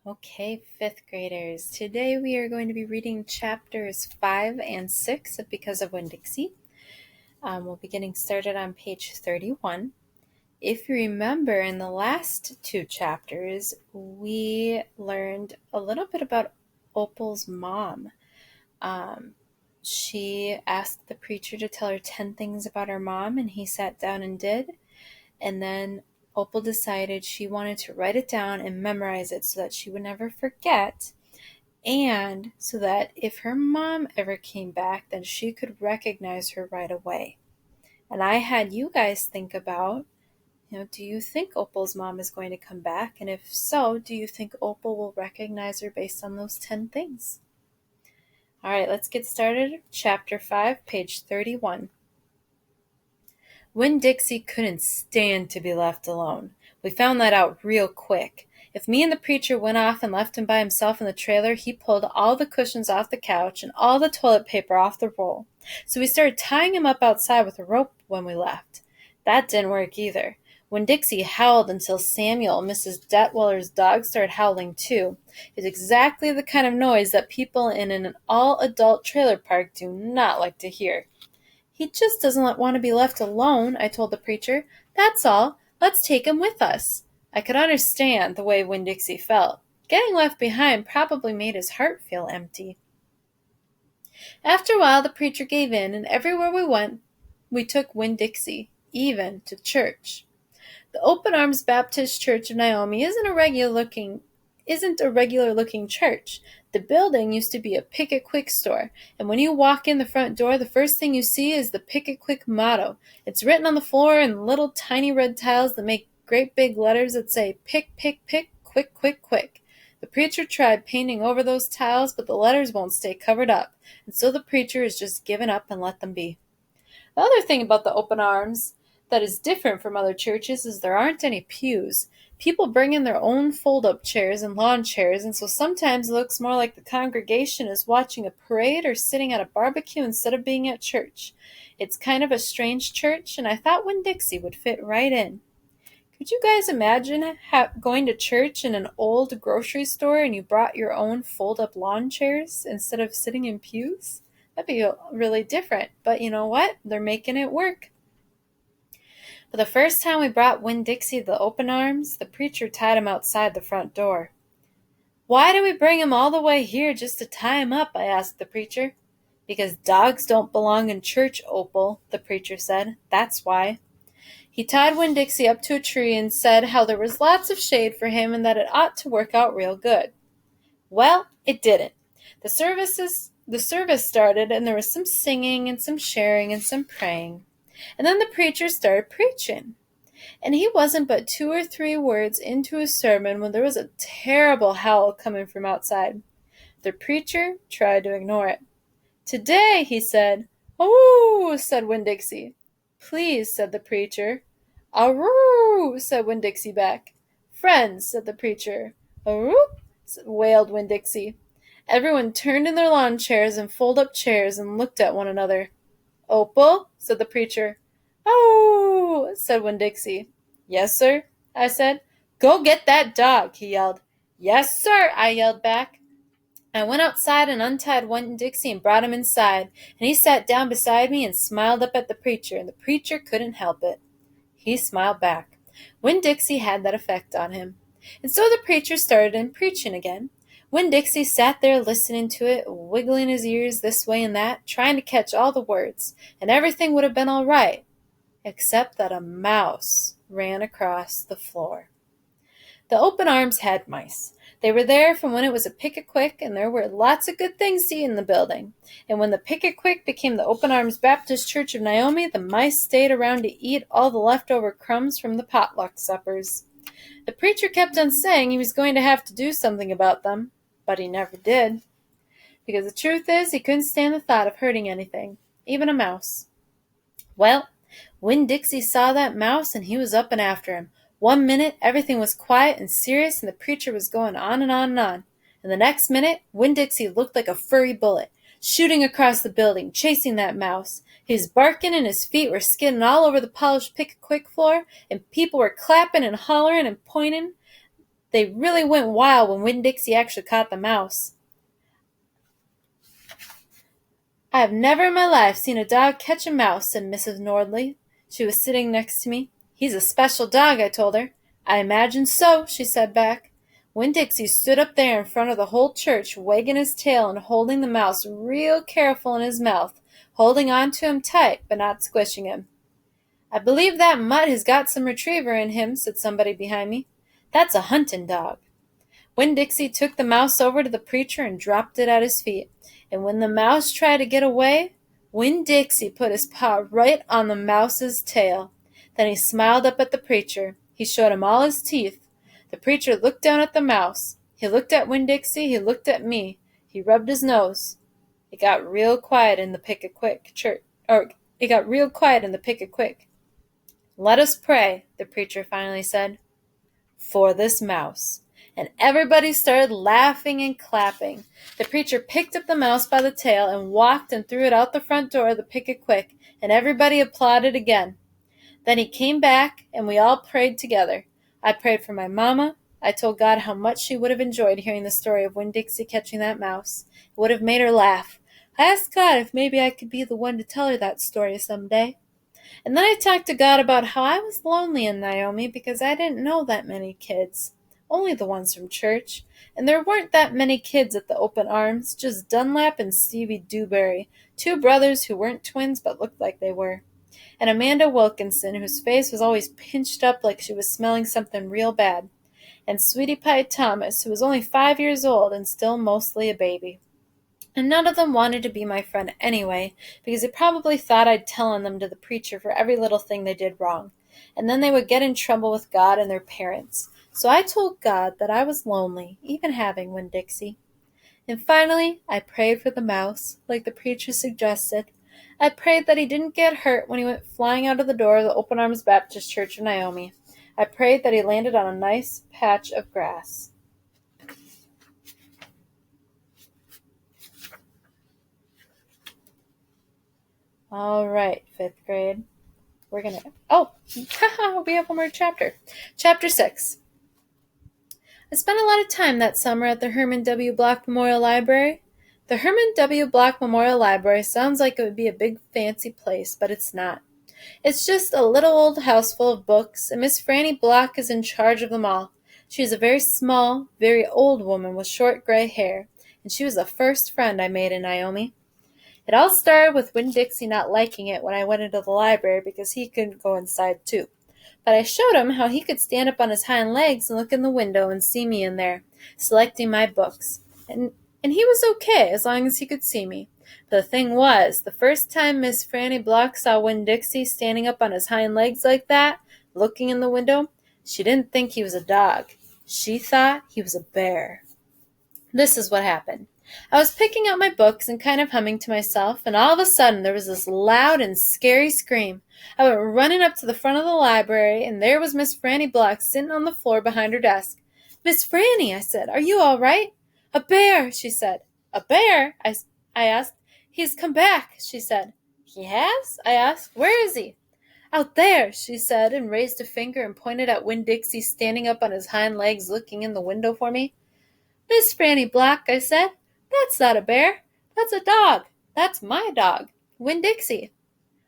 Okay, fifth graders. Today we are going to be reading chapters 5 and 6 of Because of Winn-Dixie. We'll be getting started on page 31. If you remember, in the last two chapters, we learned a little bit about Opal's mom. She asked the preacher to tell her 10 things about her mom, and he sat down and did. And then Opal decided she wanted to write it down and memorize it so that she would never forget, and so that if her mom ever came back, then she could recognize her right away. And I had you guys think about, do you think Opal's mom is going to come back? And if so, do you think Opal will recognize her based on those 10 things? All right, let's get started. Chapter 5, page 31. Winn-Dixie couldn't stand to be left alone. We found that out real quick. If me and the preacher went off and left him by himself in the trailer, he pulled all the cushions off the couch and all the toilet paper off the roll. So we started tying him up outside with a rope when we left. That didn't work either. Winn-Dixie howled until Samuel, Mrs. Detwiller's dog, started howling too. It's exactly the kind of noise that people in an all-adult trailer park do not like to hear. "He just doesn't want to be left alone," I told the preacher. "That's all. Let's take him with us." I could understand the way Winn-Dixie felt. Getting left behind probably made his heart feel empty. After a while, the preacher gave in, and everywhere we went, we took Winn-Dixie, even to church. The Open Arms Baptist Church of Naomi isn't a regular-looking church. The building used to be a Pick It Quick store, and when you walk in the front door, the first thing you see is the Pick It Quick motto. It's written on the floor in little tiny red tiles that make great big letters that say, "Pick, pick, pick, quick, quick, quick." The preacher tried painting over those tiles, but the letters won't stay covered up, and so the preacher has just given up and let them be. The other thing about the Open Arms that is different from other churches is there aren't any pews. People bring in their own fold-up chairs and lawn chairs, and so sometimes it looks more like the congregation is watching a parade or sitting at a barbecue instead of being at church. It's kind of a strange church, and I thought Winn-Dixie would fit right in. Could you guys imagine going to church in an old grocery store and you brought your own fold-up lawn chairs instead of sitting in pews? That'd be really different, but you know what? They're making it work. But the first time we brought Winn-Dixie to the Open Arms, the preacher tied him outside the front door. "Why do we bring him all the way here just to tie him up?" I asked the preacher. "Because dogs don't belong in church, Opal," the preacher said. "That's why." He tied Winn-Dixie up to a tree and said how there was lots of shade for him and that it ought to work out real good. Well, it didn't. The service started, and there was some singing and some sharing and some praying. And then the preacher started preaching. And he wasn't but 2 or 3 words into his sermon when there was a terrible howl coming from outside. The preacher tried to ignore it. "Today," he said. "Oh," said Winn-Dixie. "Please," said the preacher. "Aroo," said Winn-Dixie back. "Friends," said the preacher. "Aroo," wailed Winn-Dixie. Everyone turned in their lawn chairs and fold-up chairs and looked at one another. "Opal," said the preacher. "Oh," said Winn-Dixie. "Yes, sir," I said. "Go get that dog," he yelled. "Yes, sir," I yelled back. I went outside and untied Winn-Dixie and brought him inside, and he sat down beside me and smiled up at the preacher, and the preacher couldn't help it. He smiled back. Winn-Dixie had that effect on him. And so the preacher started in preaching again. Winn-Dixie sat there listening to it, wiggling his ears this way and that, trying to catch all the words, and everything would have been all right, except that a mouse ran across the floor. The Open Arms had mice. They were there from when it was a Pick It Quick, and there were lots of good things to eat in the building. And when the Pick It Quick became the Open Arms Baptist Church of Naomi, the mice stayed around to eat all the leftover crumbs from the potluck suppers. The preacher kept on saying he was going to have to do something about them, but he never did. Because the truth is, he couldn't stand the thought of hurting anything, even a mouse. Well, Winn-Dixie saw that mouse, and he was up and after him. 1 minute, everything was quiet and serious, and the preacher was going on and on and on. And the next minute, Winn-Dixie looked like a furry bullet, shooting across the building, chasing that mouse. He was barking, and his feet were skidding all over the polished Pick-It-Quick floor, and people were clapping and hollering and pointing. They really went wild when Winn-Dixie actually caught the mouse. "I have never in my life seen a dog catch a mouse," said Mrs. Nordley. She was sitting next to me. "He's a special dog," I told her. "I imagine so," she said back. Winn-Dixie stood up there in front of the whole church, wagging his tail and holding the mouse real careful in his mouth, holding on to him tight, but not squishing him. "I believe that mutt has got some retriever in him," said somebody behind me. "That's a hunting dog." Winn-Dixie took the mouse over to the preacher and dropped it at his feet. And when the mouse tried to get away, Winn-Dixie put his paw right on the mouse's tail. Then he smiled up at the preacher. He showed him all his teeth. The preacher looked down at the mouse. He looked at Winn-Dixie. He looked at me. He rubbed his nose. It got real quiet in the Pick-a-Quick church. It got real quiet in the Pick-a-Quick. "Let us pray," the preacher finally said, "for this mouse." And everybody started laughing and clapping. The preacher picked up the mouse by the tail and walked and threw it out the front door of the Pick-a-Quick, and everybody applauded again. Then he came back, and we all prayed together. I prayed for my mama. I told God how much she would have enjoyed hearing the story of Winn-Dixie catching that mouse. It would have made her laugh. I asked God if maybe I could be the one to tell her that story someday. And then I talked to God about how I was lonely in Naomi because I didn't know that many kids. Only the ones from church. And there weren't that many kids at the Open Arms, just Dunlap and Stevie Dewberry, two brothers who weren't twins but looked like they were. And Amanda Wilkinson, whose face was always pinched up like she was smelling something real bad. And Sweetie Pie Thomas, who was only 5 years old and still mostly a baby. And none of them wanted to be my friend anyway, because they probably thought I'd tell on them to the preacher for every little thing they did wrong. And then they would get in trouble with God and their parents. So I told God that I was lonely, even having Winn-Dixie. And finally, I prayed for the mouse, like the preacher suggested. I prayed that he didn't get hurt when he went flying out of the door of the Open Arms Baptist Church of Naomi. I prayed that he landed on a nice patch of grass. All right, 5th grade. We have one more chapter. Chapter 6. I spent a lot of time that summer at the Herman W. Block Memorial Library. The Herman W. Block Memorial Library sounds like it would be a big fancy place, but it's not. It's just a little old house full of books, and Miss Franny Block is in charge of them all. She is a very small, very old woman with short gray hair, and she was the first friend I made in Naomi. It all started with Winn-Dixie not liking it when I went into the library because he couldn't go inside too. But I showed him how he could stand up on his hind legs and look in the window and see me in there, selecting my books. And he was okay as long as he could see me. But the thing was, the first time Miss Franny Block saw Winn-Dixie standing up on his hind legs like that, looking in the window, she didn't think he was a dog. She thought he was a bear. This is what happened. I was picking out my books and kind of humming to myself, and all of a sudden there was this loud and scary scream. I went running up to the front of the library, and there was Miss Franny Block sitting on the floor behind her desk. "Miss Franny," I said, "are you all right?" "A bear," she said. "A bear?" I asked. "He's come back," she said. "He has?" I asked. "Where is he?" "Out there," she said, and raised a finger and pointed at Winn-Dixie standing up on his hind legs looking in the window for me. "Miss Franny Block," I said, "that's not a bear. That's a dog. That's my dog, Winn-Dixie."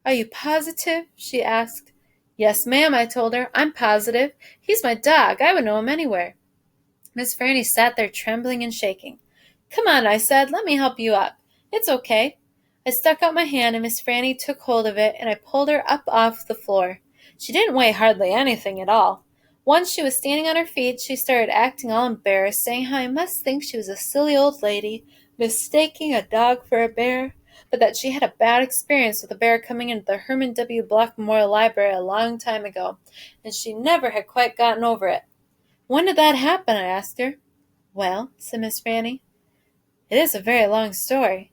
"Are you positive?" she asked. "Yes, ma'am," I told her. "I'm positive. He's my dog. I would know him anywhere." Miss Franny sat there trembling and shaking. "Come on," I said. "Let me help you up. It's okay." I stuck out my hand, and Miss Franny took hold of it, and I pulled her up off the floor. She didn't weigh hardly anything at all. Once she was standing on her feet, she started acting all embarrassed, saying how I must think she was a silly old lady, mistaking a dog for a bear, but that she had a bad experience with a bear coming into the Herman W. Block Memorial Library a long time ago, and she never had quite gotten over it. "When did that happen?" I asked her. "Well," said Miss Franny, "it is a very long story."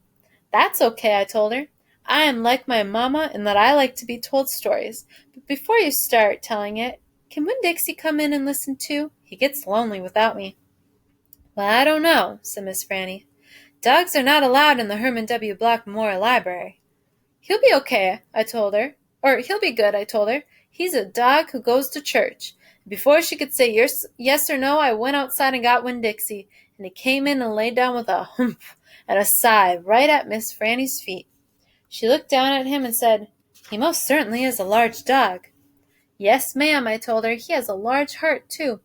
"That's okay," I told her. "I am like my mamma in that I like to be told stories. But before you start telling it, can Winn-Dixie come in and listen too? He gets lonely without me." "Well, I don't know," said Miss Franny. "Dogs are not allowed in the Herman W. Block Memorial Library." "He'll be okay," I told her. "Or he'll be good," I told her. "He's a dog who goes to church. Before she could say yes or no, I went outside and got Winn-Dixie, and he came in and lay down with a humph and a sigh right at Miss Franny's feet. She looked down at him and said, "He most certainly is a large dog." "Yes, ma'am," I told her. "He has a large heart, too."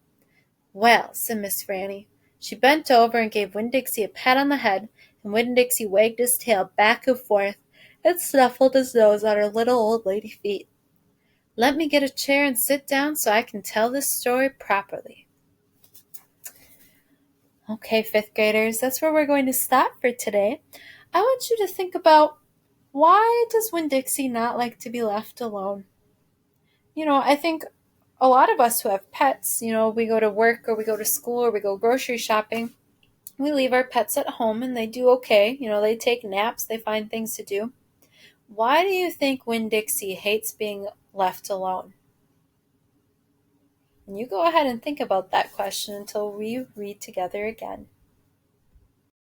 "Well," said Miss Franny. She bent over and gave Winn-Dixie a pat on the head, and Winn-Dixie wagged his tail back and forth and snuffled his nose on her little old lady feet. Let me get a chair and sit down so I can tell this story properly. Okay, fifth graders, that's where we're going to stop for today. I want you to think about, why does Winn-Dixie not like to be left alone? I think a lot of us who have pets, we go to work or we go to school or we go grocery shopping, we leave our pets at home and they do okay. They take naps, they find things to do. Why do you think Winn-Dixie hates being left alone? And you go ahead and think about that question until we read together again.